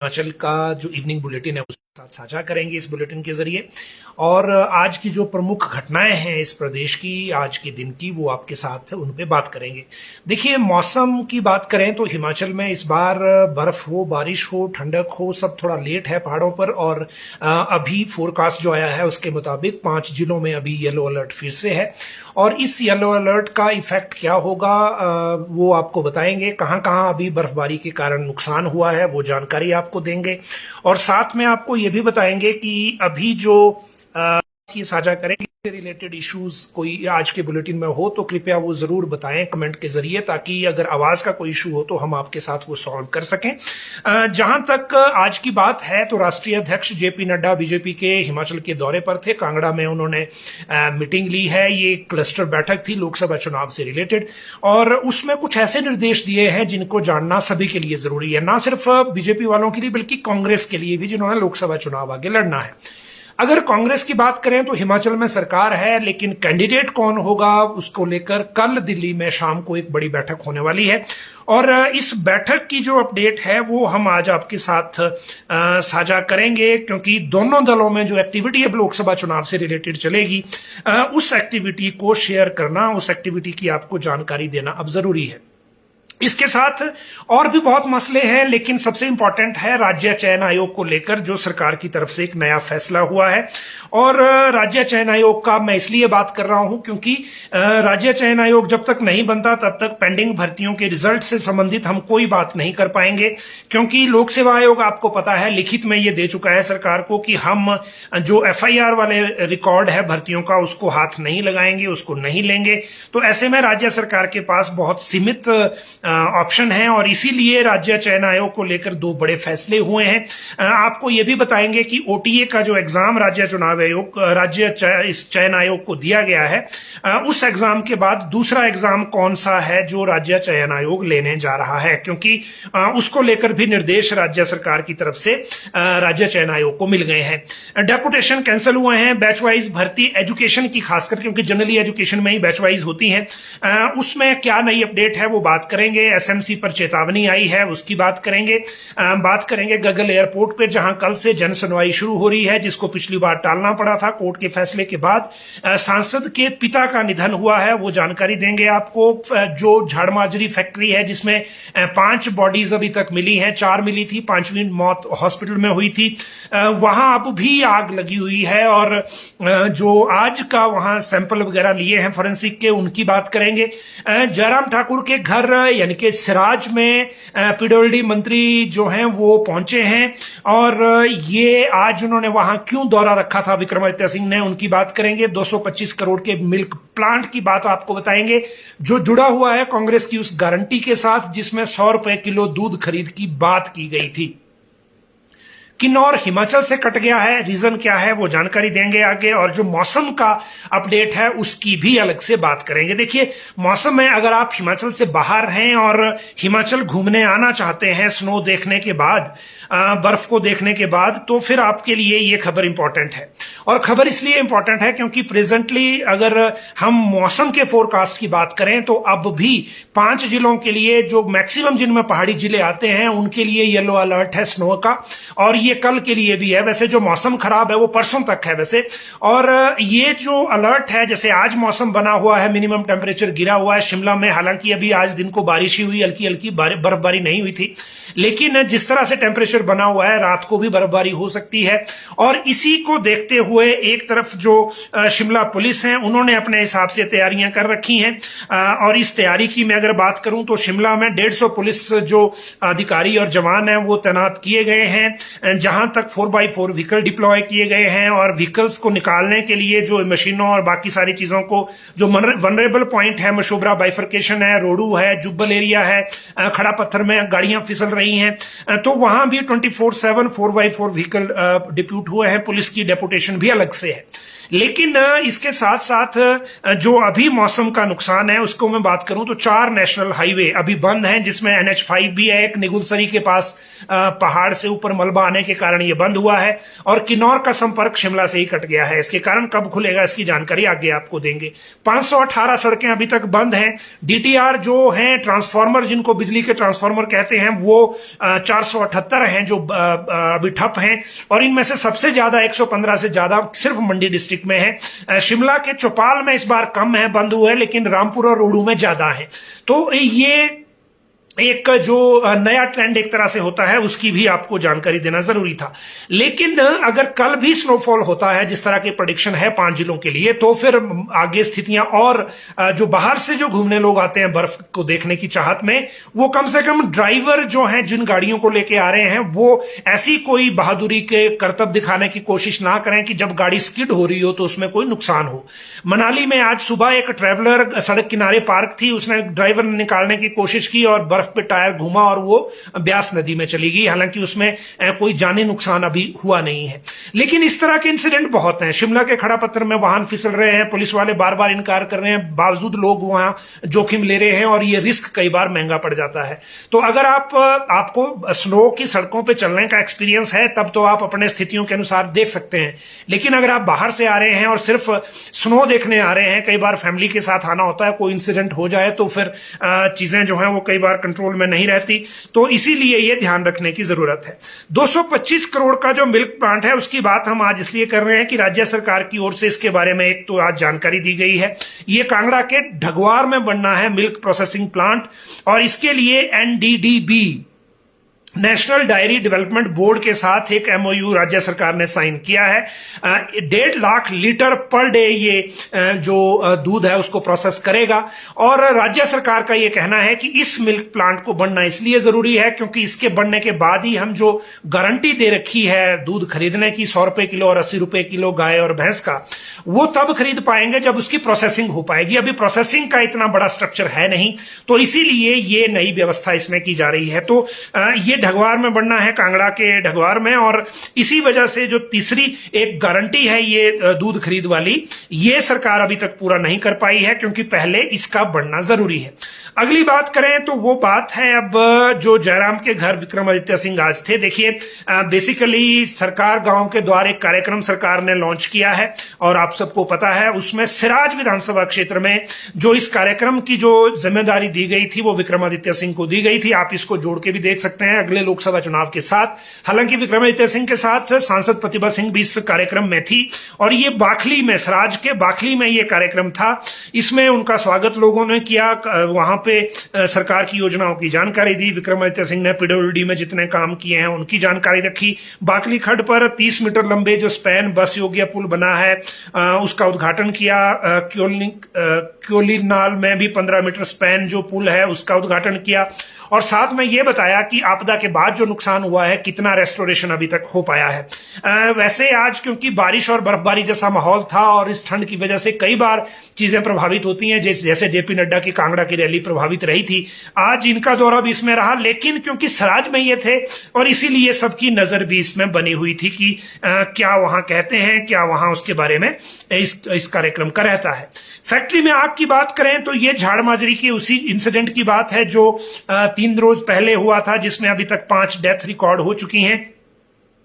हिमाचल का जो evening bulletin है उसके साथ साझा करेंगे इस बुलेटिन के जरिए। और आज की जो प्रमुख घटनाएं हैं इस प्रदेश की आज के दिन की, वो आपके साथ उन पे बात करेंगे। देखिए, मौसम की बात करें तो हिमाचल में इस बार बर्फ हो, बारिश हो, ठंडक हो, सब थोड़ा लेट है पहाड़ों पर। और अभी फोरकास्ट जो आया है उसके मुताबिक 5 जिलों में अभी येलो अलर्ट फिर से है। और इस येलो अलर्ट का इफेक्ट क्या होगा वो आपको बताएंगे। कहाँ कहाँ अभी बर्फबारी के कारण नुकसान हुआ है वो जानकारी आपको देंगे। और साथ में आपको ये भी बताएंगे कि अभी जो ये साझा करेंगे इससे रिलेटेड इश्यूज कोई आज के बुलेटिन में हो तो कृपया वो जरूर बताएं कमेंट के जरिए, ताकि अगर आवाज का कोई इशू हो तो हम आपके साथ वो सॉल्व कर सकें। जहां तक आज की बात है तो राष्ट्रीय अध्यक्ष जेपी नड्डा बीजेपी के हिमाचल के दौरे पर थे। कांगड़ा में उन्होंने मीटिंग ली है। ये क्लस्टर बैठक थी लोकसभा चुनाव से रिलेटेड, और उसमें कुछ ऐसे निर्देश दिए हैं जिनको जानना सभी के लिए जरूरी है, ना सिर्फ बीजेपी वालों के लिए बल्कि कांग्रेस के लिए भी जिन्होंने लोकसभा चुनाव आगे लड़ना है। अगर कांग्रेस की बात करें तो हिमाचल में सरकार है, लेकिन कैंडिडेट कौन होगा उसको लेकर कल दिल्ली में शाम को एक बड़ी बैठक होने वाली है। और इस बैठक की जो अपडेट है वो हम आज आपके साथ साझा करेंगे, क्योंकि दोनों दलों में जो एक्टिविटी अब लोकसभा चुनाव से रिलेटेड चलेगी उस एक्टिविटी को शेयर करना, उस एक्टिविटी की आपको जानकारी देना अब जरूरी है। इसके साथ और भी बहुत मसले हैं, लेकिन सबसे इंपॉर्टेंट है राज्य चयन आयोग को लेकर जो सरकार की तरफ से एक नया फैसला हुआ है। और राज्य चयन आयोग का मैं इसलिए बात कर रहा हूं क्योंकि राज्य चयन आयोग जब तक नहीं बनता तब तक पेंडिंग भर्तियों के रिजल्ट से संबंधित हम कोई बात नहीं कर पाएंगे, क्योंकि लोक सेवा आयोग आपको पता है लिखित में ये दे चुका है सरकार को कि हम जो एफआईआर वाले रिकॉर्ड है भर्तियों का उसको हाथ नहीं लगाएंगे, उसको नहीं लेंगे। तो ऐसे में राज्य सरकार के पास बहुत सीमित ऑप्शन है, और इसीलिए राज्य चयन आयोग को लेकर 2 बड़े फैसले हुए हैं। आपको यह भी बताएंगे कि ओटीए का जो एग्जाम राज्य चयन आयोग को दिया गया है, उस एग्जाम के बाद दूसरा एग्जाम कौन सा है जो राज्य चयन आयोग लेने जा रहा है, क्योंकि उसको लेकर भी निर्देश राज्य सरकार की तरफ से राज्य चयन आयोग को मिल गए हैं। डेपुटेशन कैंसिल हुए हैं। बैच वाइज भर्ती एजुकेशन की खासकर, क्योंकि जनरली एजुकेशन में ही बैच वाइज होती है, उसमें क्या नई अपडेट है वो बात करेंगे। एसएमसी पर चेतावनी आई है उसकी बात करेंगे। बात करेंगे गगल एयरपोर्ट पे जहां कल से जन सुनवाई शुरू हो रही है, जिसको पिछली बार टालना पड़ा था कोर्ट के फैसले के बाद। सांसद के पिता का निधन हुआ है, वो जानकारी देंगे आपको। जो झाड़माजरी फैक्ट्री है जिसमें 5 बॉडीज अभी तक मिली हैं, 4 मिली थी, 5वीं मौत हॉस्पिटल में हुई थी, वहां अब भी आग लगी हुई है। और जो आज का वहां सैंपल वगैरह लिए हैं फोरेंसिक के, उनकी बात करेंगे। जयराम ठाकुर के घर यानी कि सिराज में पीडब्ल्यूडी मंत्री जो हैं वो पहुंचे हैं, और ये आज उन्होंने वहां क्यों दौरा रखा था विक्रमादित्य सिंह ने, उनकी बात करेंगे। 225 करोड़ के मिल्क प्लांट की बात आपको बताएंगे जो जुड़ा हुआ है कांग्रेस की उस गारंटी के साथ जिसमें 100 रुपए किलो दूध खरीद की बात की गई थी। किन्नौर हिमाचल से कट गया है, रीजन क्या है वो जानकारी देंगे आगे। और जो मौसम का अपडेट है उसकी भी अलग से बात करेंगे। देखिए, मौसम में अगर आप हिमाचल से बाहर हैं और हिमाचल घूमने आना चाहते हैं स्नो देखने के बाद, बर्फ को देखने के बाद, तो फिर आपके लिए ये खबर इंपॉर्टेंट है। और खबर इसलिए इंपॉर्टेंट है क्योंकि प्रेजेंटली अगर हम मौसम के फोरकास्ट की बात करें तो अब भी 5 जिलों के लिए, जो मैक्सिमम जिनमें पहाड़ी जिले आते हैं, उनके लिए येलो अलर्ट है स्नो का, और ये कल के लिए भी है। वैसे जो मौसम खराब है वो परसों तक है वैसे। और ये जो अलर्ट है, जैसे आज मौसम बना हुआ है, मिनिमम टेम्परेचर गिरा हुआ है शिमला में, हालांकि अभी आज दिन को बारिश ही हुई, हल्की हल्की बर्फबारी नहीं हुई थी, लेकिन जिस तरह से टेम्परेचर बना हुआ है रात को भी बर्फबारी हो सकती है। और इसी को देखते हुए एक तरफ जो शिमला पुलिस है उन्होंने अपने हिसाब से तैयारियां कर रखी हैं। और इस तैयारी की मैं अगर बात करूं तो शिमला में 150 पुलिस जो अधिकारी और जवान हैं वो तैनात किए गए हैं, जहां तक 4x4 व्हीकल डिप्लॉय किए गए हैं। और व्हीकल्स को निकालने के लिए जो मशीनों और बाकी सारी चीजों को, जो वनरेबल पॉइंट है, मशोबरा बाइफर्केशन है, रोडू है, जुब्बल एरिया है, खड़ा पत्थर में गाड़ियां फिसल रही हैं, तो वहां भी 24/7 4x4 व्हीकल डिप्यूट हुए हैं। पुलिस की डेपुटेशन भी अलग से है। लेकिन इसके साथ साथ जो अभी मौसम का नुकसान है उसको मैं बात करूं तो 4 नेशनल हाईवे अभी बंद हैं, जिसमें NH5 भी है, एक निगुलसरी के पास पहाड़ से ऊपर मलबा आने के कारण ये बंद हुआ है, और किन्नौर का संपर्क शिमला से ही कट गया है। इसके कारण कब खुलेगा इसकी जानकारी आगे आपको देंगे। 518 सड़कें अभी तक बंद हैं। DTR जो हैं, ट्रांसफार्मर जिनको बिजली के ट्रांसफार्मर कहते हैं, वो 478 हैं जो अभी ठप हैं, और इनमें से सबसे ज्यादा 115 से ज्यादा सिर्फ मंडी डिस्ट्रिक्ट में है। शिमला के चौपाल में इस बार कम है, बंद हुए, लेकिन रामपुर और रोडू में ज्यादा है। तो ये एक जो नया ट्रेंड एक तरह से होता है उसकी भी आपको जानकारी देना जरूरी था। लेकिन अगर कल भी स्नोफॉल होता है जिस तरह की प्रेडिक्शन है 5 जिलों के लिए, तो फिर आगे स्थितियां और जो बाहर से जो घूमने लोग आते हैं बर्फ को देखने की चाहत में, वो कम से कम ड्राइवर जो हैं जिन गाड़ियों को लेके आ रहे हैं वो ऐसी कोई बहादुरी के करतब दिखाने की कोशिश ना करें कि जब गाड़ी स्किड हो रही हो तो उसमें कोई नुकसान हो। मनाली में आज सुबह एक ट्रेवलर सड़क किनारे पार्क थी, उसने ड्राइवर निकालने की कोशिश की और बर्फ पे टायर घुमा और वो ब्यास नदी में चली गई। हालांकि उसमें कोई जानी नुकसान अभी हुआ नहीं है। लेकिन इस तरह के इंसिडेंट बहुत हैं। शिमला के खड़ा पत्थर में वाहन फिसल रहे हैं, पुलिस वाले बार बार इनकार कर रहे हैं, बावजूद लोग वहां जोखिम ले रहे हैं, और ये रिस्क कई बार महंगा पड़ जाता है। तो अगर आपको स्नो की सड़कों पर चलने का एक्सपीरियंस है तब तो आप अपने स्थितियों के अनुसार देख सकते हैं। लेकिन अगर आप बाहर से आ रहे हैं और सिर्फ स्नो देखने आ रहे हैं, कई बार फैमिली के साथ आना होता है, कोई इंसिडेंट हो जाए तो फिर चीजें जो हैं वो कई बार कंट्रोल में नहीं रहती। तो इसीलिए ये ध्यान रखने की जरूरत है। 225 करोड़ का जो मिल्क प्लांट है उसकी बात हम आज इसलिए कर रहे हैं कि राज्य सरकार की ओर से इसके बारे में एक तो आज जानकारी दी गई है। ये कांगड़ा के ढगवार में बनना है मिल्क प्रोसेसिंग प्लांट, और इसके लिए NDDB national diary development board के साथ एक MOU राज्य सरकार ने साइन किया है। 1.5 लाख लीटर पर डे ये जो दूध है उसको प्रोसेस करेगा। और राज्य सरकार का ये कहना है कि इस मिल्क प्लांट को बनना इसलिए जरूरी है क्योंकि इसके बनने के बाद ही हम जो गारंटी दे रखी है दूध खरीदने की 100 रुपए किलो और 80 रुपए किलो गाय और भैंस का, वो तब खरीद पाएंगे जब उसकी प्रोसेसिंग हो पाएगी। अभी प्रोसेसिंग का इतना बड़ा स्ट्रक्चर है नहीं, तो इसीलिए ये नई व्यवस्था इसमें की जा रही है। तो ये ढगवार में बनना है, कांगड़ा के ढगवार में, और इसी वजह से जो तीसरी एक गारंटी है ये दूध खरीद वाली, ये सरकार अभी तक पूरा नहीं कर पाई है क्योंकि पहले इसका बनना जरूरी है। अगली बात करें तो वो बात है अब जो जयराम के घर विक्रमादित्य सिंह आज थे। देखिए बेसिकली सरकार गांव के द्वार एक कार्यक्रम सरकार ने लॉन्च किया है और आप सबको पता है उसमें सिराज विधानसभा क्षेत्र में जो इस कार्यक्रम की जो जिम्मेदारी दी गई थी वो विक्रमादित्य सिंह को दी गई थी। आप इसको जोड़ के भी देख सकते हैं अगले लोकसभा चुनाव के साथ। हालांकि विक्रमादित्य सिंह के साथ सांसद प्रतिभा सिंह भी इस कार्यक्रम में थी और ये बाखली में, सिराज के बाखली में ये कार्यक्रम था। इसमें उनका स्वागत लोगों ने किया, वहां पे सरकार की योजनाओं की जानकारी दी। विक्रमादित्य सिंह ने PWD में जितने काम किए हैं उनकी जानकारी रखी। बाकली खड्ड पर 30 मीटर लंबे जो स्पैन बस योग्य पुल बना है उसका उद्घाटन किया। क्योलिनाल में भी 15 मीटर स्पैन जो पुल है उसका उद्घाटन किया और साथ में ये बताया कि आपदा के बाद जो नुकसान हुआ है कितना रेस्टोरेशन अभी तक हो पाया है। वैसे आज क्योंकि बारिश और बर्फबारी जैसा माहौल था और इस ठंड की वजह से कई बार चीजें प्रभावित होती हैं, जैसे JP नड्डा की कांगड़ा की रैली प्रभावित रही थी। आज इनका दौरा भी इसमें रहा, लेकिन क्योंकि सराज में ये थे और इसीलिए सबकी नजर भी इसमें बनी हुई थी कि क्या वहां कहते हैं, क्या वहां उसके बारे में इस कार्यक्रम का रहता है। फैक्ट्री में आग की बात करें तो ये झाड़माजरी की उसी इंसिडेंट की बात है जो 3 रोज पहले हुआ था, जिसमें अभी तक 5 डेथ रिकॉर्ड हो चुकी हैं।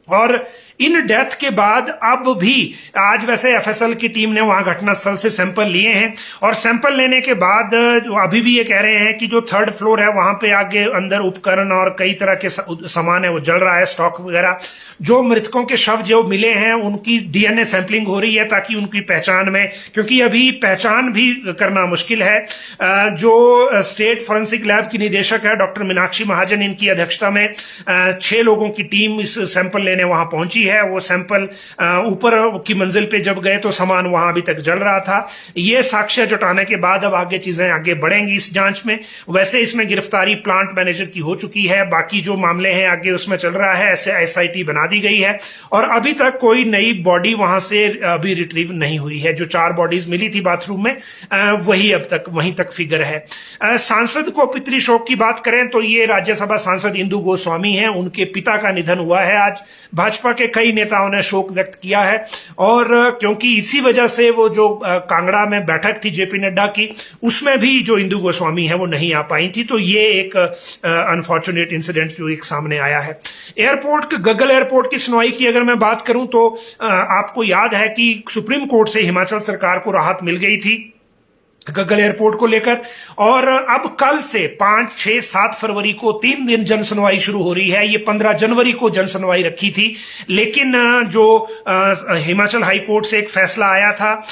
और इन डेथ के बाद अब भी आज वैसे FSL की टीम ने वहां घटनास्थल से सैंपल लिए हैं और सैंपल लेने के बाद अभी भी ये कह रहे हैं कि जो 3rd फ्लोर है वहां पे आगे अंदर उपकरण और कई तरह के सामान है वो जल रहा है, स्टॉक वगैरह। जो मृतकों के शव जो मिले हैं उनकी DNA सैंपलिंग हो रही है ताकि उनकी पहचान में, क्योंकि अभी पहचान भी करना मुश्किल है। जो स्टेट फॉरेंसिक लैब की निदेशक है डॉक्टर मीनाक्षी महाजन, इनकी अध्यक्षता में 6 लोगों की टीम इस सैंपल लेने वहां पहुंची है। वो सैंपल ऊपर की मंजिल पे जब गए तो सामान वहां अभी तक जल रहा था। ये साक्ष्य जुटाने के बाद अब आगे चीजें आगे बढ़ेंगी इस जांच में। वैसे इसमें गिरफ्तारी प्लांट मैनेजर की हो चुकी है, बाकी जो मामले हैं आगे उसमें चल रहा है। ऐसे SIT बना दी गई है और अभी तक कोई नई बॉडी वहां से अभी रिट्रीव नहीं हुई है। जो 4 बॉडीज मिली थी बाथरूम में वही अब तक वहीं तक फिगर है। सांसद को पितृशोक की बात करें तो ये राज्यसभा सांसद इंदु गोस्वामी हैं, उनके पिता का निधन हुआ है आज। भाजपा के कई नेताओं ने शोक व्यक्त किया है। और क्योंकि इसी वजह से वो जो कांगड़ा में बैठक थी जेपी नड्डा की, उसमें भी जो इंदु गोस्वामी है वो नहीं आ पाई थी। तो ये एक अनफॉर्चुनेट इंसिडेंट जो एक सामने आया है। एयरपोर्ट, गग्गल एयरपोर्ट की सुनवाई की अगर मैं बात करूं तो आपको याद है कि सुप्रीम कोर्ट से हिमाचल सरकार को राहत मिल गई थी गग्गल एयरपोर्ट को लेकर, और अब कल से 5, 6, 7 फरवरी को 3 दिन जन सुनवाई शुरू हो रही है। ये 15 जनवरी को जन सुनवाई रखी थी, लेकिन जो हिमाचल हाई कोर्ट से एक फैसला आया था,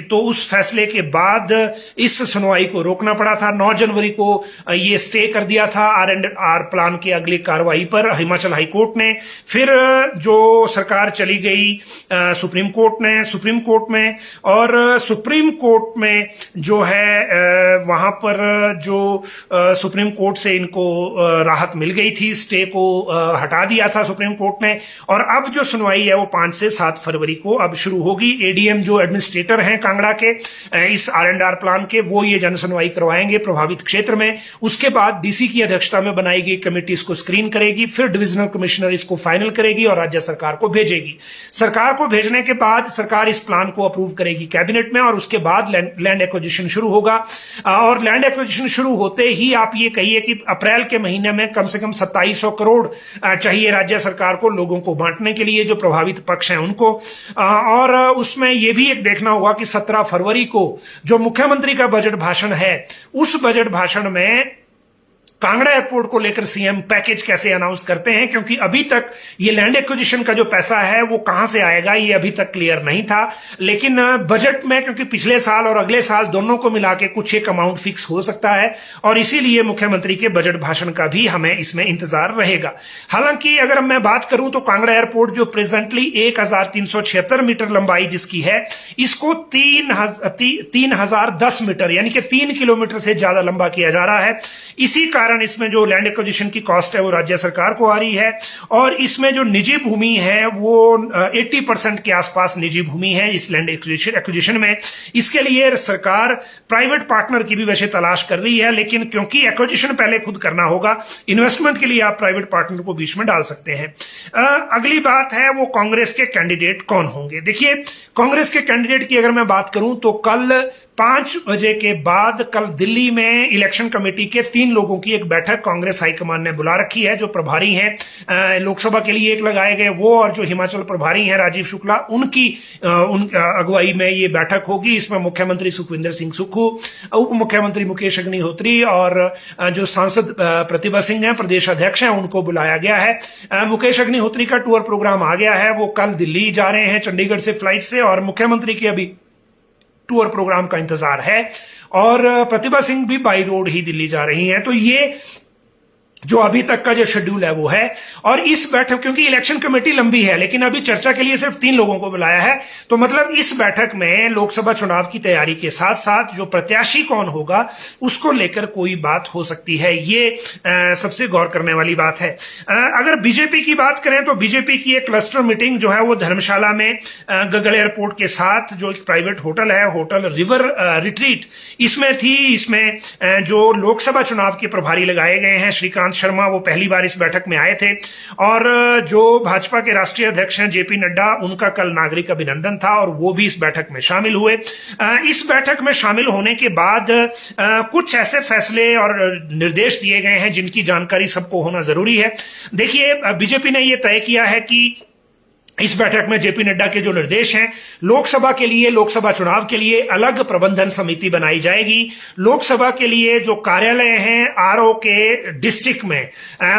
तो उस फैसले के बाद इस सुनवाई को रोकना पड़ा था। 9 जनवरी को ये स्टे कर दिया था R&R प्लान की अगली कार्रवाई पर हिमाचल हाई कोर्ट ने। फिर जो सरकार चली गई सुप्रीम कोर्ट में, और सुप्रीम कोर्ट में जो है वहां पर जो सुप्रीम कोर्ट से इनको राहत मिल गई थी, स्टे को हटा दिया था सुप्रीम कोर्ट ने। और अब जो सुनवाई है वो 5 से 7 फरवरी को अब शुरू होगी। एडीएम जो एडमिनिस्ट्रेटर हैं कांगड़ा के इस R&R प्लान के, वो ये जन सुनवाई करवाएंगे प्रभावित क्षेत्र में। उसके बाद डीसी की अध्यक्षता में बनाई गई कमेटी इसको स्क्रीन करेगी, फिर डिविजनल कमिश्नर इसको फाइनल करेगी और राज्य सरकार को भेजेगी। सरकार को भेजने के बाद सरकार इस प्लान को अप्रूव करेगी कैबिनेट में, और उसके बाद लैंड एक्विजिशन शुरू होगा। और लैंड एक्विजिशन शुरू होते ही आप ये कहिए कि अप्रैल के महीने में कम से कम 2700 करोड़ चाहिए राज्य सरकार को लोगों को बांटने के लिए, जो प्रभावित पक्ष हैं उनको। और उसमें यह भी एक देखना होगा कि 17 फरवरी को जो मुख्यमंत्री का बजट भाषण है, उस बजट भाषण में कांगड़ा एयरपोर्ट को लेकर सीएम पैकेज कैसे अनाउंस करते हैं, क्योंकि अभी तक ये लैंड एक्विजिशन का जो पैसा है वो कहां से आएगा ये अभी तक क्लियर नहीं था। लेकिन बजट में, क्योंकि पिछले साल और अगले साल दोनों को मिला के कुछ एक अमाउंट फिक्स हो सकता है, और इसीलिए मुख्यमंत्री के बजट भाषण का भी हमें इसमें इंतजार रहेगा। हालांकि अगर मैं बात करूं तो कांगड़ा एयरपोर्ट जो प्रेजेंटली 1376 मीटर लंबाई जिसकी है, इसको 3010 मीटर यानी कि 3 किलोमीटर से ज्यादा लंबा किया जा रहा है। इसी कारण इसमें जो लैंड एक्विजिशन की कॉस्ट है वो राज्य सरकार को आ रही है, और इसमें जो निजी भूमि है वो 80% के आसपास निजी भूमि है इस लैंड एक्विजिशन में। इसके लिए सरकार प्राइवेट पार्टनर की भी वैसे तलाश कर रही है, लेकिन क्योंकि एक्विजिशन पहले खुद करना होगा, इन्वेस्टमेंट के लिए आप प्राइवेट पार्टनर को बीच में डाल सकते हैं। अगली बात है वो कांग्रेस के कैंडिडेट कौन होंगे। देखिए, कांग्रेस के कैंडिडेट की अगर मैं बात करूं तो कल 5 बजे के बाद कल दिल्ली में इलेक्शन कमेटी के 3 लोगों की एक बैठक कांग्रेस हाईकमान ने बुला रखी है। जो प्रभारी हैं लोकसभा के लिए एक लगाए गए वो, और जो हिमाचल प्रभारी हैं राजीव शुक्ला, उनकी अगुवाई में ये बैठक होगी। इसमें मुख्यमंत्री सुखविंदर सिंह सुक्खू, उप मुख्यमंत्री मुकेश अग्निहोत्री और जो सांसद प्रतिभा सिंह हैं प्रदेश अध्यक्ष हैं, उनको बुलाया गया है। मुकेश अग्निहोत्री का टूर प्रोग्राम आ गया है, वो कल दिल्ली जा रहे हैं चंडीगढ़ से फ्लाइट से, और मुख्यमंत्री की अभी टूर प्रोग्राम का इंतजार है, और प्रतिभा सिंह भी बाई रोड ही दिल्ली जा रही हैं। तो ये जो अभी तक का जो शेड्यूल है वो है। और इस बैठक, क्योंकि इलेक्शन कमेटी लंबी है लेकिन अभी चर्चा के लिए सिर्फ 3 लोगों को बुलाया है, तो मतलब इस बैठक में लोकसभा चुनाव की तैयारी के साथ साथ जो प्रत्याशी कौन होगा उसको लेकर कोई बात हो सकती है। ये सबसे गौर करने वाली बात है। अगर बीजेपी की बात करें तो बीजेपी की एक क्लस्टर मीटिंग जो है वो धर्मशाला में गग्गल एयरपोर्ट के साथ जो एक प्राइवेट होटल है, होटल रिवर रिट्रीट, इसमें थी। इसमें जो लोकसभा चुनाव के प्रभारी लगाए गए हैं श्रीकांत शर्मा, वो पहली बार इस बैठक में आए थे, और जो भाजपा के राष्ट्रीय अध्यक्ष हैं जेपी नड्डा, उनका कल नागरिक अभिनंदन था और वो भी इस बैठक में शामिल हुए। इस बैठक में शामिल होने के बाद कुछ ऐसे फैसले और निर्देश दिए गए हैं जिनकी जानकारी सबको होना जरूरी है। देखिए, बीजेपी ने यह तय किया है कि इस बैठक में जेपी नड्डा के जो निर्देश हैं, लोकसभा के लिए, लोकसभा चुनाव के लिए अलग प्रबंधन समिति बनाई जाएगी। लोकसभा के लिए जो कार्यालय हैं आरओ के डिस्ट्रिक्ट में,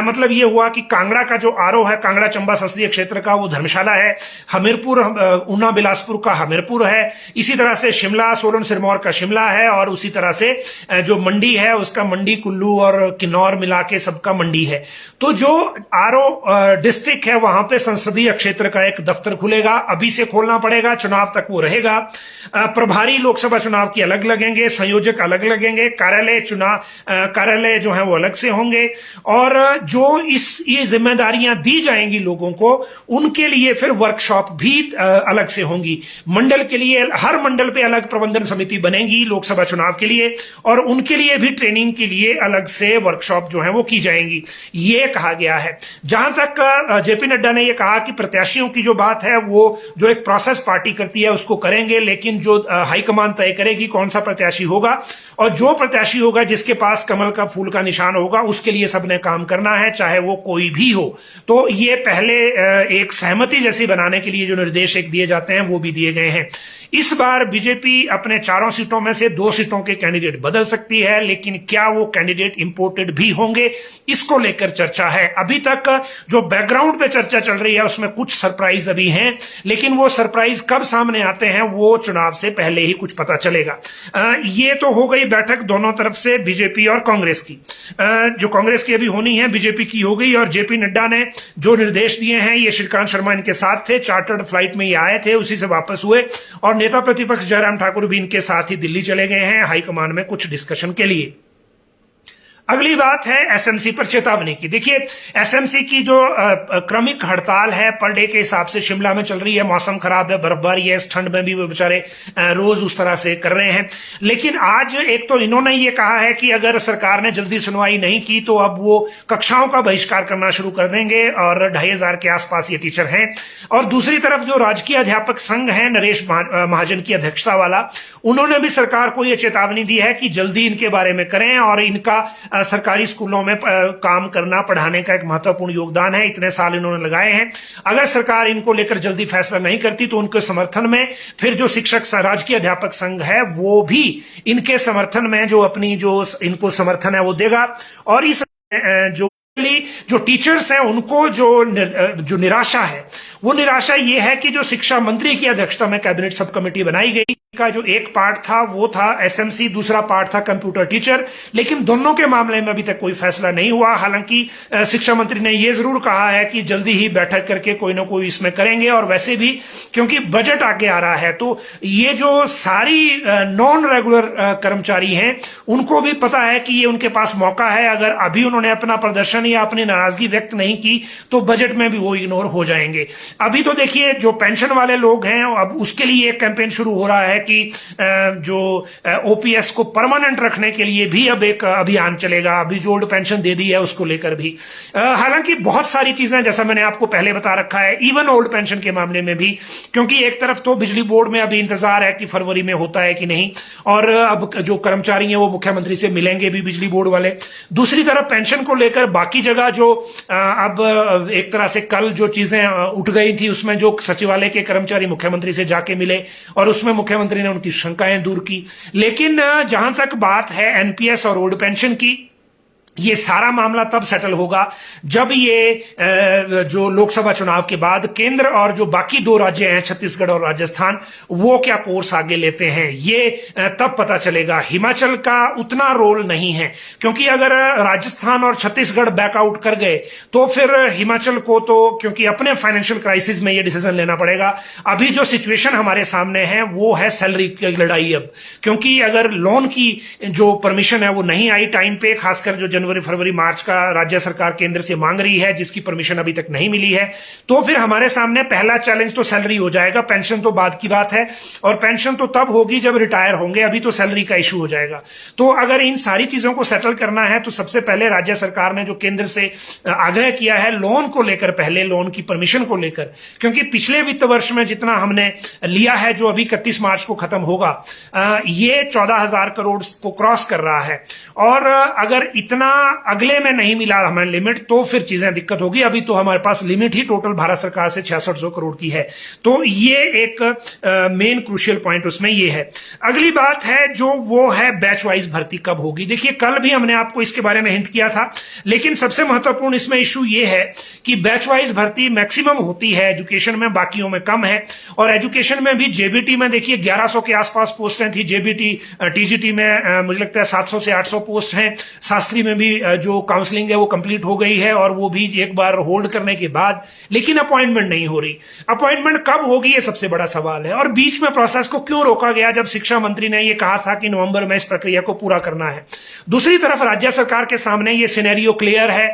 मतलब ये हुआ कि कांगड़ा का जो आरओ है, कांगड़ा चंबा संसदीय क्षेत्र का, वो धर्मशाला है। हमीरपुर, ऊना बिलासपुर का हमीरपुर है। इसी तरह से शिमला, सोलन सिरमौर का शिमला है, और उसी तरह से जो मंडी है उसका मंडी, कुल्लू और किन्नौर मिला के सबका मंडी है। तो जो आरओ डिस्ट्रिक्ट है वहां पे संसदीय क्षेत्र का एक दफ्तर खुलेगा, अभी से खोलना पड़ेगा, चुनाव तक वो रहेगा। प्रभारी लोकसभा चुनाव के अलग लगेंगे, संयोजक अलग लगेंगे, कार्यालय जो है वो अलग से होंगे, और जो ये जिम्मेदारियां दी जाएंगी लोगों को, उनके लिए फिर वर्कशॉप भी अलग से होंगी। मंडल के लिए हर मंडल पे अलग प्रबंधन समिति बनेगी लोकसभा चुनाव के लिए, और उनके लिए भी ट्रेनिंग के लिए अलग से वर्कशॉप जो है वो की जाएंगी, ये कहा गया है। जहां तक जेपी नड्डा ने ये कहा कि प्रत्याशियों की जो बात है वो जो एक प्रोसेस पार्टी करती है उसको करेंगे, लेकिन जो हाईकमान तय करेगी कौन सा प्रत्याशी होगा, और जो प्रत्याशी होगा जिसके पास कमल का फूल का निशान होगा उसके लिए सबने काम करना है, चाहे वो कोई भी हो। तो ये पहले एक सहमति जैसी बनाने के लिए जो निर्देश एक दिए जाते हैं वो भी दिए गए हैं। इस बार बीजेपी अपने 4 सीटों में से 2 सीटों के कैंडिडेट बदल सकती है, लेकिन क्या वो कैंडिडेट इंपोर्टेड भी होंगे, इसको लेकर चर्चा है। अभी तक जो बैकग्राउंड पे चर्चा चल रही है उसमें कुछ सरप्राइज अभी हैं, लेकिन वो सरप्राइज कब सामने आते हैं वो चुनाव से पहले ही कुछ पता चलेगा। ये तो हो गई बैठक दोनों तरफ से, बीजेपी और कांग्रेस की। जो कांग्रेस की अभी होनी है, बीजेपी की हो गई, और जेपी नड्डा ने जो निर्देश दिए हैं, ये श्रीकांत शर्मा इनके साथ थे, चार्टर्ड फ्लाइट में ये आए थे, उसी से वापस हुए, और नेता प्रतिपक्ष जयराम ठाकुर भी इनके साथ ही दिल्ली चले गए हैं हाईकमान में कुछ डिस्कशन के लिए। अगली बात है एसएमसी पर चेतावनी की। देखिए, एसएमसी की जो क्रमिक हड़ताल है पर डे के हिसाब से शिमला में चल रही है, मौसम खराब है, बर्फबारी है, इस ठंड में भी वो बेचारे रोज उस तरह से कर रहे हैं। लेकिन आज एक तो इन्होंने ये कहा है कि अगर सरकार ने जल्दी सुनवाई नहीं की तो अब वो कक्षाओं का बहिष्कार करना शुरू कर देंगे, और 2500 के आसपास ये टीचर हैं। और दूसरी तरफ जो राजकीय अध्यापक संघ है, नरेश महाजन की अध्यक्षता वाला, उन्होंने भी सरकार को यह चेतावनी दी है कि जल्दी इनके बारे में करें, और इनका सरकारी स्कूलों में काम करना, पढ़ाने का एक महत्वपूर्ण योगदान है, इतने साल इन्होंने लगाए हैं। अगर सरकार इनको लेकर जल्दी फैसला नहीं करती तो उनके समर्थन में फिर जो शिक्षक राजकीय अध्यापक संघ है वो भी इनके समर्थन में जो अपनी जो इनको समर्थन है वो देगा। और इस जो टीचर्स हैं उनको जो निराशा है, वो निराशा ये है कि जो शिक्षा मंत्री की अध्यक्षता में कैबिनेट सब कमेटी बनाई गई का जो एक पार्ट था वो था एसएमसी, दूसरा पार्ट था कंप्यूटर टीचर, लेकिन दोनों के मामले में अभी तक कोई फैसला नहीं हुआ। हालांकि शिक्षा मंत्री ने यह जरूर कहा है कि जल्दी ही बैठक करके कोई ना कोई इसमें करेंगे, और वैसे भी क्योंकि बजट आगे आ रहा है तो ये जो सारी नॉन रेगुलर कर्मचारी हैं उनको भी पता है कि ये उनके पास मौका है। अगर अभी उन्होंने अपना प्रदर्शन या अपनी नाराजगी व्यक्त नहीं की तो बजट में भी वो इग्नोर हो जाएंगे। अभी तो देखिए, जो पेंशन वाले लोग हैं अब उसके लिए एक कैंपेन शुरू हो रहा है कि जो ओपीएस को परमानेंट रखने के लिए भी अब एक अभियान चलेगा। अभी जो ओल्ड पेंशन दे दी है उसको लेकर भी, हालांकि बहुत सारी चीजें जैसा मैंने आपको पहले बता रखा है, इवन ओल्ड पेंशन के मामले में भी, क्योंकि एक तरफ तो बिजली बोर्ड में अभी इंतजार है कि फरवरी में होता है कि नहीं, और अब जो कर्मचारी हैं वो मुख्यमंत्री से मिलेंगे भी बिजली बोर्ड वाले। दूसरी तरफ पेंशन को लेकर बाकी जगह जो अब एक तरह से कल जो चीजें उठ गई थी उसमें जो सचिवालय के कर्मचारी मुख्यमंत्री से जाके मिले और उसमें मुख्यमंत्री ने उनकी शंकाएं दूर की। लेकिन जहां तक बात है एनपीएस और ओल्ड पेंशन की, ये सारा मामला तब सेटल होगा जब ये जो लोकसभा चुनाव के बाद केंद्र और जो बाकी 2 राज्य हैं छत्तीसगढ़ और राजस्थान, वो क्या कोर्स आगे लेते हैं, ये तब पता चलेगा। हिमाचल का उतना रोल नहीं है, क्योंकि अगर राजस्थान और छत्तीसगढ़ बैकआउट कर गए तो फिर हिमाचल को तो क्योंकि अपने फाइनेंशियल क्राइसिस में ये डिसीजन लेना पड़ेगा। अभी जो सिचुएशन हमारे सामने है वो है सैलरी की लड़ाई अब, क्योंकि अगर लोन की जो परमिशन है वो नहीं आई टाइम पे, खासकर जो जनवरी फरवरी मार्च का राज्य सरकार केंद्र से मांग रही है जिसकी परमिशन अभी तक नहीं मिली है, तो फिर हमारे सामने पहला चैलेंज तो सैलरी हो जाएगा। पेंशन तो बाद की बात है, और पेंशन तो तब होगी जब रिटायर होंगे, अभी तो सैलरी का इशू हो जाएगा। तो अगर इन सारी चीजों को सेटल करना है तो सबसे पहले राज्य सरकार ने जो केंद्र से आग्रह किया है लोन को लेकर, पहले लोन की परमिशन को लेकर, क्योंकि पिछले वित्त वर्ष में जितना हमने लिया है जो अभी 31 मार्च को खत्म होगा, ये 14,000 करोड़ को क्रॉस कर रहा है, और अगर इतना अगले में नहीं मिला हमें लिमिट तो फिर चीजें दिक्कत होगी। अभी तो हमारे पास लिमिट ही टोटल भारत सरकार से 6600 करोड़ की है, तो ये एक मेन क्रूशियल पॉइंट उसमें ये है। अगली बात है जो वो है बैच वाइज भर्ती कब होगी। देखिए, कल भी हमने आपको इसके बारे में हिंट किया था, लेकिन सबसे महत्वपूर्ण इसमें इशू ये है कि बैच वाइज भर्ती मैक्सिमम होती है एजुकेशन में, बाकियों में कम है। और एजुकेशन में भी जेबीटी में देखिए 1100 के आसपास पोस्टें थी, जेबीटी टीजीटी में मुझे लगता है 700 से 800 पोस्ट हैं, शास्त्री में भी भी जो काउंसलिंग है वो कंप्लीट हो गई है और वो भी एक बार होल्ड करने के बाद, लेकिन अपॉइंटमेंट नहीं हो रही। अपॉइंटमेंट कब होगी ये सबसे बड़ा सवाल है। और बीच में प्रोसेस को क्यों रोका गया जब शिक्षा मंत्री ने ये कहा था कि नवंबर में इस प्रक्रिया को पूरा करना है। दूसरी तरफ राज्य सरकार के सामने ये सिनेरियो क्लियर है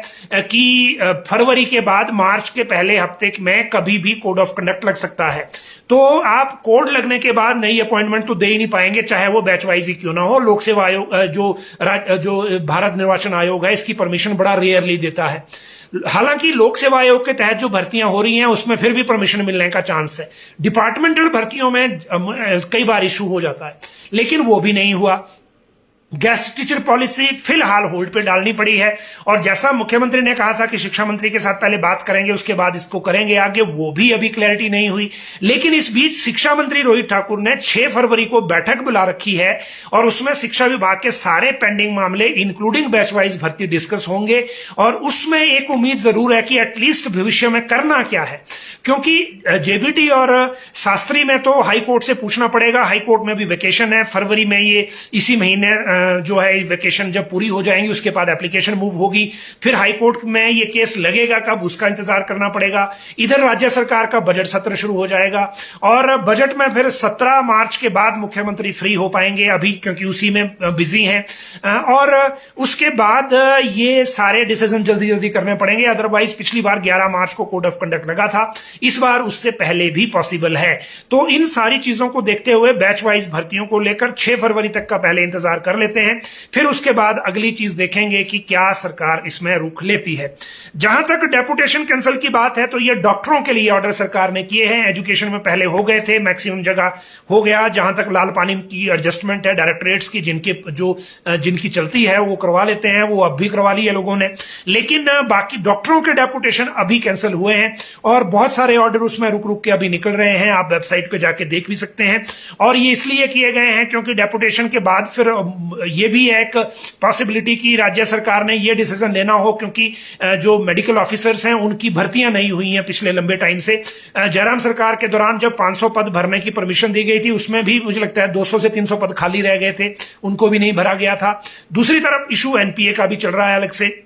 कि फरवरी के बाद मार्च के पहले हफ्ते में कभी भी कोड ऑफ कंडक्ट लग सकता है। तो आप कोड लगने के बाद नई अपॉइंटमेंट तो दे ही नहीं पाएंगे, चाहे वो बैच वाइज ही क्यों ना हो। लोक सेवा आयोग जो भारत निर्वाचन आयोग है, इसकी परमिशन बड़ा रेयरली देता है। हालांकि लोक सेवा आयोग के तहत जो भर्तियां हो रही हैं उसमें फिर भी परमिशन मिलने का चांस है। डिपार्टमेंटल भर्तियों में कई बार इशू हो जाता है, लेकिन वो भी नहीं हुआ। गेस्ट टीचर पॉलिसी फिलहाल होल्ड पे डालनी पड़ी है और जैसा मुख्यमंत्री ने कहा था कि शिक्षा मंत्री के साथ पहले बात करेंगे उसके बाद इसको करेंगे आगे, वो भी अभी क्लैरिटी नहीं हुई। लेकिन इस बीच शिक्षा मंत्री रोहित ठाकुर ने 6 फरवरी को बैठक बुला रखी है और उसमें शिक्षा विभाग के सारे पेंडिंग मामले इंक्लूडिंग बैच वाइज भर्ती डिस्कस होंगे। और उसमें एक उम्मीद जरूर है कि एटलीस्ट भविष्य में करना क्या है, क्योंकि जेबीटी और शास्त्री में तो हाई कोर्ट से पूछना पड़ेगा। हाई कोर्ट में भी वेकेशन है फरवरी में, ये इसी महीने जो है वेकेशन जब पूरी हो जाएंगी उसके बाद एप्लीकेशन मूव होगी। फिर हाई कोर्ट में ये केस लगेगा कब, उसका इंतजार करना पड़ेगा। इधर राज्य सरकार का बजट सत्र शुरू हो जाएगा और बजट में फिर 17 मार्च के बाद मुख्यमंत्री फ्री हो पाएंगे अभी, क्योंकि उसी में बिजी हैं। और उसके बाद ये सारे डिसीजन जल्दी जल्दी करने पड़ेंगे। अदरवाइज पिछली बार 11 मार्च को कोड ऑफ कंडक्ट लगा था, इस बार उससे पहले भी पॉसिबल है। तो इन सारी चीजों को देखते हुए बैच वाइज भर्तियों को लेकर 6 फरवरी तक का पहले इंतजार कर लेते हैं, फिर उसके बाद अगली चीज देखेंगे कि क्या सरकार इसमें रुख लेती है। जहां तक डेपुटेशन कैंसिल की बात है तो ये डॉक्टरों के लिए ऑर्डर सरकार ने किए हैं। एजुकेशन में पहले हो गए थे, मैक्सिमम जगह हो गया। जहां तक लाल पानी की एडजस्टमेंट है डायरेक्टरेट्स की, जिनकी चलती है वो करवा लेते हैं, वो अब भी करवा ली है लोगों ने। लेकिन बाकी डॉक्टरों के डेपुटेशन अभी कैंसिल हुए हैं और बहुत सारे ऑर्डर उसमें रुक रुक के अभी निकल रहे हैं। आप वेबसाइट पे जाके देख भी सकते हैं। और ये इसलिए किए गए हैं क्योंकि डेपुटेशन के बाद फिर ये भी एक पॉसिबिलिटी की राज्य सरकार ने ये डिसीजन लेना हो, क्योंकि जो मेडिकल ऑफिसर्स हैं उनकी भर्तियां नहीं हुई हैं पिछले लंबे टाइम से। जयराम सरकार के दौरान जब 500 पद भरने की परमिशन दी गई थी उसमें भी मुझे लगता है 200 से 300 पद खाली रह गए थे, उनको भी नहीं भरा गया था। दूसरी तरफ इशू एनपीए का भी चल रहा है अलग से।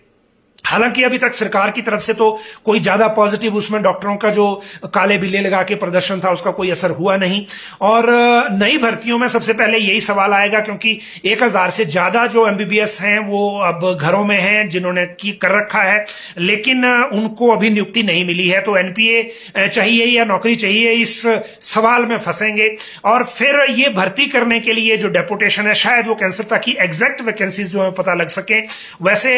हालांकि अभी तक सरकार की तरफ से तो कोई ज्यादा पॉजिटिव उसमें डॉक्टरों का जो काले बिल्ले लगा के प्रदर्शन था उसका कोई असर हुआ नहीं। और नई भर्तियों में सबसे पहले यही सवाल आएगा, क्योंकि 1000 से ज्यादा जो एमबीबीएस हैं वो अब घरों में हैं जिन्होंने कर रखा है, लेकिन उनको अभी नियुक्ति नहीं मिली है। तो एनपीए चाहिए या नौकरी चाहिए, इस सवाल में फंसेंगे। और फिर ये भर्ती करने के लिए जो डेपुटेशन है शायद वो कैंसिल, ताकि एग्जैक्ट वैकेंसीज जो है पता लग सके। वैसे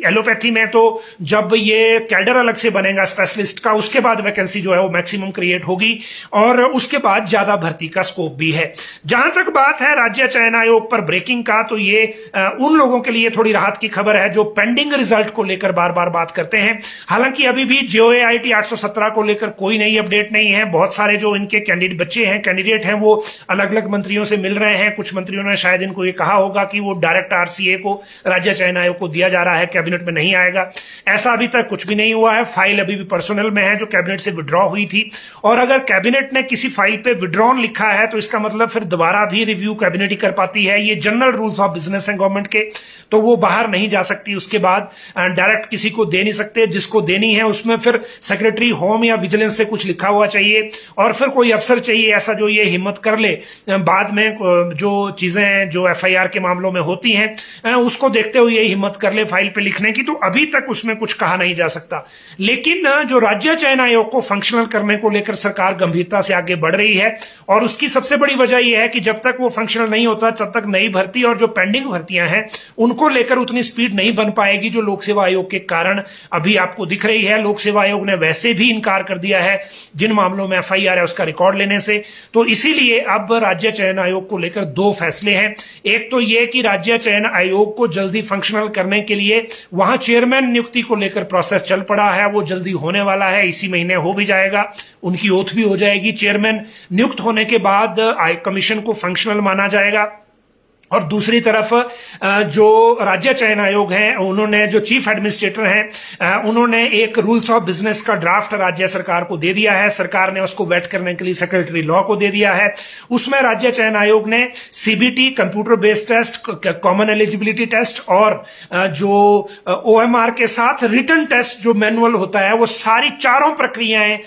एलोपैथी में तो जब ये कैडर अलग से बनेगा स्पेशलिस्ट का, उसके बाद वैकेंसी जो है वो मैक्सिमम क्रिएट होगी और उसके बाद ज्यादा भर्ती का स्कोप भी है। जहां तक बात है राज्य चयन आयोग पर ब्रेकिंग का, तो ये उन लोगों के लिए थोड़ी राहत की खबर है जो पेंडिंग रिजल्ट को लेकर बार बार बात करते हैं। हालांकि अभी भी जेओएआईटी 817 को लेकर कोई नई अपडेट नहीं है। बहुत सारे जो इनके कैंडिडेट हैं वो अलग अलग मंत्रियों से मिल रहे हैं। कुछ मंत्रियों ने शायद इनको ये कहा होगा कि वो डायरेक्ट आरसीए को, राज्य चयन आयोग को दिया जा रहा है, कैबिनेट में नहीं आएगा। ऐसा अभी तक कुछ भी नहीं हुआ है। फाइल अभी भी पर्सनल में है जो कैबिनेट से विड्रॉ हुई थी। और अगर कैबिनेट ने किसी फाइल पे विड्रॉन लिखा है तो इसका मतलब फिर दोबारा भी रिव्यू कैबिनेट ही कर पाती है। ये जनरल रूल्स ऑफ बिजनेस है गवर्नमेंट के, तो वो बाहर नहीं जा सकती उसके बाद, डायरेक्ट किसी को दे नहीं सकते। जिसको देनी है उसमें फिर सेक्रेटरी होम या विजिलेंस से कुछ लिखा हुआ चाहिए और फिर कोई अफसर चाहिए ऐसा जो ये हिम्मत कर ले बाद में जो चीजें जो एफआईआर के मामलों में होती हैं उसको देखते हुए ये हिम्मत कर ले फाइल पे लिखने की। तो अभी तक उसमें कुछ कहा नहीं जा सकता। लेकिन जो राज्य चयन आयोग को फंक्शनल करने को लेकर सरकार गंभीरता से आगे बढ़ रही है और उसकी सबसे बड़ी वजह यह है कि जब तक वो फंक्शनल नहीं होता तब तक नई भर्ती और जो पेंडिंग भर्तियां हैं उनको लेकर उतनी स्पीड नहीं बन पाएगी जो लोक सेवा आयोग के कारण अभी आपको दिख रही है। लोक सेवा आयोग ने वैसे भी इनकार कर दिया है जिन मामलों में एफआईआर है उसका रिकॉर्ड लेने से। तो इसीलिए अब राज्य चयन आयोग को लेकर 2 फैसले हैं। एक तो यह कि राज्य चयन आयोग को जल्दी फंक्शनल करने के लिए वहां चेयरमैन नियुक्ति को लेकर प्रोसेस चल पड़ा है, वो जल्दी होने वाला है, इसी महीने हो भी जाएगा, उनकी ओथ भी हो जाएगी। चेयरमैन नियुक्त होने के बाद कमीशन को फंक्शनल माना जाएगा और दूसरी तरफ जो राज्य चयन आयोग है, उन्होंने जो चीफ एडमिनिस्ट्रेटर हैं, उन्होंने एक रूल्स ऑफ बिजनेस का ड्राफ्ट राज्य सरकार को दे दिया है। सरकार ने उसको वेट करने के लिए सेक्रेटरी लॉ को दे दिया है। उसमें राज्य चयन आयोग ने CBT, computer based test, common eligibility test और जो ओएमआर के साथ रिटन टेस्ट जो मैनुअल होता है, वो सारी चारों प्रक्रियाएं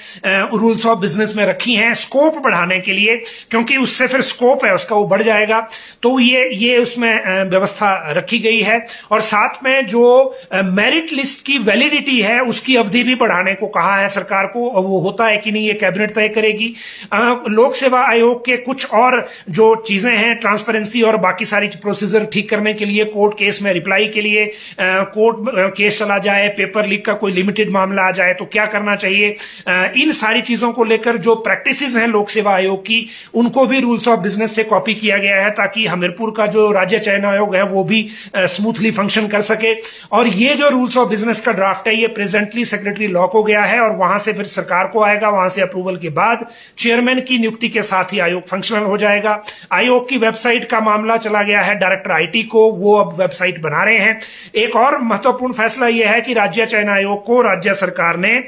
रूल्स ऑफ बिजनेस में रखी हैं स्कोप बढ़ाने के लिए, क्योंकि उससे फिर स्कोप है उसका वो बढ़ जाएगा। तो ये उसमें व्यवस्था रखी गई है। और साथ में जो मेरिट लिस्ट की वैलिडिटी है उसकी अवधि भी बढ़ाने को कहा है सरकार को। वो होता है कि नहीं ये कैबिनेट तय करेगी। लोक सेवा आयोग के कुछ और जो चीजें हैं, ट्रांसपेरेंसी और बाकी सारी प्रोसीजर ठीक करने के लिए, कोर्ट केस में रिप्लाई के लिए, कोर्ट केस चला जाए, पेपर लीक का कोई लिमिटेड मामला आ जाए तो क्या करना चाहिए, इन सारी चीजों को लेकर जो प्रैक्टिसेस हैं लोक सेवा आयोग की, उनको भी रूल्स ऑफ बिजनेस से कॉपी किया गया है, ताकि हमीरपुर का जो राज्य चयन आयोग है वो भी स्मूथली फंक्शन कर सके। और ये जो रूल्स ऑफ बिजनेस का ड्राफ्ट है ये प्रेजेंटली सेक्रेटरी लॉ को गया है और वहां से फिर सरकार को आएगा। वहां से अप्रूवल के बाद चेयरमैन की नियुक्ति के साथ ही आयोग फंक्शनल हो जाएगा। आयोग की वेबसाइट का मामला चला गया है डायरेक्टर आईटी को, वो अब वेबसाइट बना रहे हैं। एक और महत्वपूर्ण फैसला यह है कि राज्य चयन आयोग को राज्य सरकार ने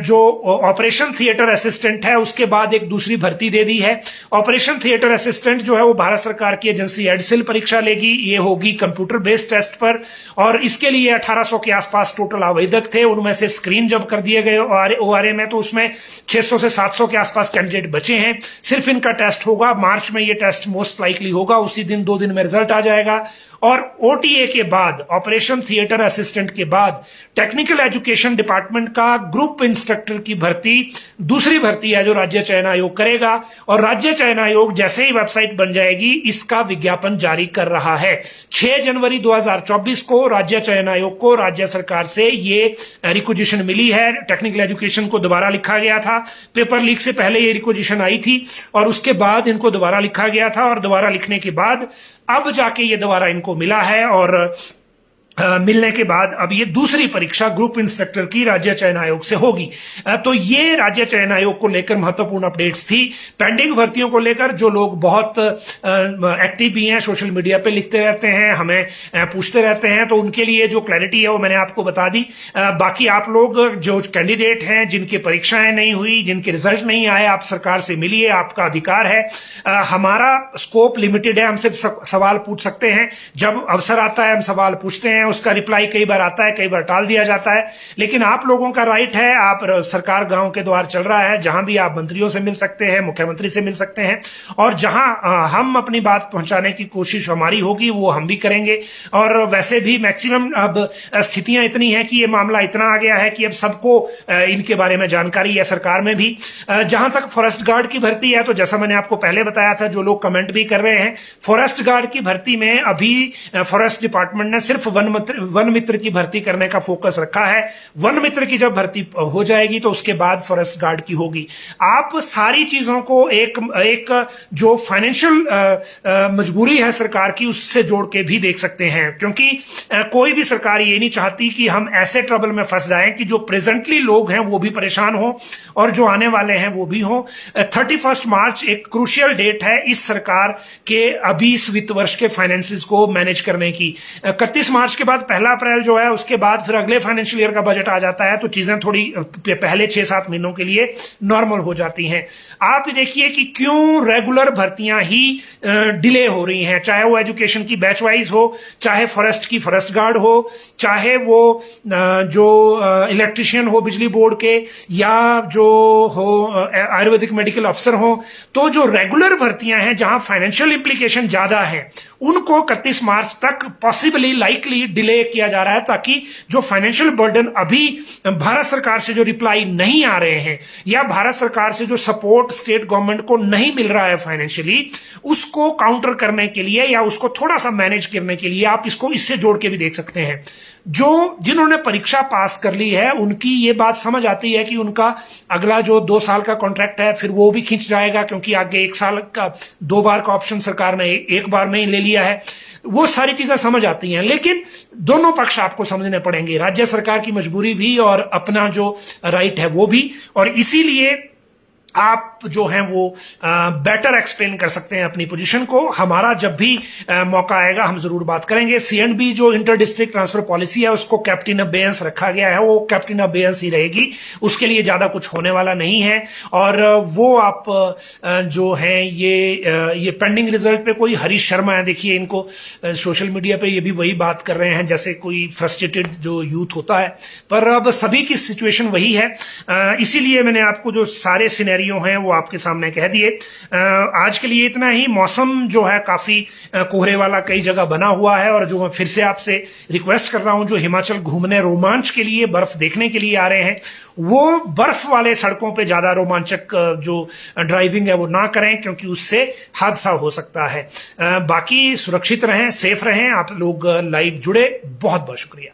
जो ऑपरेशन थिएटर असिस्टेंट है उसके बाद एक दूसरी भर्ती दे दी है। ऑपरेशन थिएटर असिस्टेंट जो है वो भारत सरकार की एजेंसी एडसिल परीक्षा लेगी। ये होगी कंप्यूटर बेस्ड टेस्ट पर, और इसके लिए 1800 के आसपास टोटल आवेदक थे। उनमें से स्क्रीन जब कर दिए गए ओआरए में तो उसमें 600 से 700 के आसपास कैंडिडेट बचे हैं। सिर्फ इनका टेस्ट होगा, मार्च में ये टेस्ट मोस्ट लाइकली होगा, उसी दिन 2 दिन में रिजल्ट आ जाएगा। और ओटीए के बाद, ऑपरेशन थिएटर असिस्टेंट के बाद, टेक्निकल एजुकेशन डिपार्टमेंट का ग्रुप इंस्ट्रक्टर की भर्ती दूसरी भर्ती है जो राज्य चयन आयोग करेगा। और राज्य चयन आयोग जैसे ही वेबसाइट बन जाएगी इसका विज्ञापन जारी कर रहा है। 6 जनवरी 2024 को राज्य चयन आयोग को राज्य सरकार से ये रिक्वेजिशन मिली है। टेक्निकल एजुकेशन को दोबारा लिखा गया था, पेपर लीक से पहले ये रिक्वेजिशन आई थी और उसके बाद इनको दोबारा लिखा गया था, और दोबारा लिखने के बाद अब जाके ये दोबारा इनको मिला है। और मिलने के बाद अब ये दूसरी परीक्षा ग्रुप इंस्ट्रक्टर की राज्य चयन आयोग से होगी। तो ये राज्य चयन आयोग को लेकर महत्वपूर्ण अपडेट्स थी। पेंडिंग भर्तियों को लेकर जो लोग बहुत एक्टिव भी हैं, सोशल मीडिया पे लिखते रहते हैं, हमें पूछते रहते हैं, तो उनके लिए जो क्लैरिटी है वो मैंने आपको बता दी। बाकी आप लोग जो कैंडिडेट हैं, जिनकी परीक्षाएं नहीं हुई, जिनके रिजल्ट नहीं आए, आप सरकार से मिलिए, आपका अधिकार है। हमारा स्कोप लिमिटेड है, हम सिर्फ सवाल पूछ सकते हैं। जब अवसर आता है हम सवाल पूछते हैं, उसका रिप्लाई कई बार आता है, कई बार टाल दिया जाता है, लेकिन आप लोगों का राइट है। आप सरकार गांव के द्वार चल रहा है, जहां भी आप मंत्रियों से मिल सकते हैं, मुख्यमंत्री से मिल सकते हैं, और जहां हम अपनी बात पहुंचाने की कोशिश हमारी होगी वो हम भी करेंगे। और वैसे भी मैक्सिमम अब स्थितियां इतनी हैं कि ये मामला इतना आ गया है कि अब सबको इनके बारे में जानकारी है, सरकार में भी। जहां तक फॉरेस्ट गार्ड की भर्ती है, तो जैसा मैंने आपको पहले बताया था, जो लोग कमेंट भी कर रहे हैं, फॉरेस्ट गार्ड की भर्ती में अभी फॉरेस्ट डिपार्टमेंट ने सिर्फ वन मित्र की भर्ती करने का फोकस रखा है। वन मित्र की जब भर्ती हो जाएगी तो उसके बाद फॉरेस्ट गार्ड की होगी। आप सारी चीजों को एक जो फाइनेंशियल मजबूरी है सरकार की उससे जोड़ के भी देख सकते हैं, क्योंकि कोई भी सरकार ये नहीं चाहती कि हम ऐसे ट्रबल में फंस जाएं कि जो प्रेजेंटली लोग हैं वो भी परेशान हो और जो आने वाले हैं वो भी हो। 31 मार्च एक क्रूशियल डेट है इस सरकार के अभी इस वित्त वर्ष के फाइनेंसेस को मैनेज करने की। 31 मार्च के बाद 1 अप्रैल जो है उसके बाद फिर अगले फाइनेंशियल ईयर का बजट आ जाता है, तो चीजें थोड़ी पहले 6-7 महीनों के लिए नॉर्मल हो जाती हैं। आप देखिए कि क्यों रेगुलर भर्तियां ही डिले हो रही हैं, चाहे वो एजुकेशन की बैच वाइज हो, चाहे फॉरेस्ट की फॉरेस्ट गार्ड हो, चाहे वो जो इलेक्ट्रिशियन हो बिजली बोर्ड के, या जो हो आयुर्वेदिक मेडिकल अफसर हो। तो जो रेगुलर भर्तियां हैं जहां फाइनेंशियल इंप्लीकेशन ज्यादा है उनको 31 मार्च तक पॉसिबली लाइकली डिले किया जा रहा है, ताकि जो फाइनेंशियल बर्डन अभी भारत सरकार से जो रिप्लाई नहीं आ रहे हैं या भारत सरकार से जो सपोर्ट स्टेट गवर्नमेंट को नहीं मिल रहा है फाइनेंशियली, उसको काउंटर करने के लिए या उसको थोड़ा सा मैनेज करने के लिए आप इसको इससे जोड़ के भी देख सकते हैं। जिन्होंने परीक्षा पास कर ली है उनकी ये बात समझ आती है कि उनका अगला जो 2 साल का कॉन्ट्रैक्ट है फिर वो भी खिंच जाएगा, क्योंकि आगे 1 साल का 2 बार का ऑप्शन सरकार ने 1 बार में ही ले लिया है। वो सारी चीजें समझ आती हैं, लेकिन दोनों पक्ष आपको समझने पड़ेंगे, राज्य सरकार की मजबूरी भी और अपना जो राइट है वो भी। और इसीलिए आप जो हैं वो बेटर एक्सप्लेन कर सकते हैं अपनी पोजीशन को। हमारा जब भी मौका आएगा हम जरूर बात करेंगे। सीएंडबी जो इंटर डिस्ट्रिक्ट ट्रांसफर पॉलिसी है उसको कैप्टन अबेयंस रखा गया है, वो कैप्टन अबेयंस ही रहेगी, उसके लिए ज्यादा कुछ होने वाला नहीं है। और वो आप जो है ये पेंडिंग रिजल्ट पे कोई हरीश शर्मा है, देखिए इनको सोशल मीडिया पे ये भी वही बात कर रहे हैं जैसे कोई फ्रस्ट्रेटेड जो यूथ होता है, पर अब सभी की सिचुएशन वही है। इसीलिए मैंने आपको जो सारे सिनेरियो हैं वो आपके सामने कह दिए। आज के लिए इतना ही। मौसम जो है काफी कोहरे वाला कई जगह बना हुआ है, और जो मैं फिर से आपसे रिक्वेस्ट कर रहा हूं, जो हिमाचल घूमने रोमांच के लिए बर्फ देखने के लिए आ रहे हैं वो बर्फ वाले सड़कों पे ज्यादा रोमांचक जो ड्राइविंग है वो ना करें, क्योंकि उससे हादसा हो सकता है। बाकी सुरक्षित रहें, सेफ रहें। आप लोग लाइव जुड़े, बहुत बहुत शुक्रिया।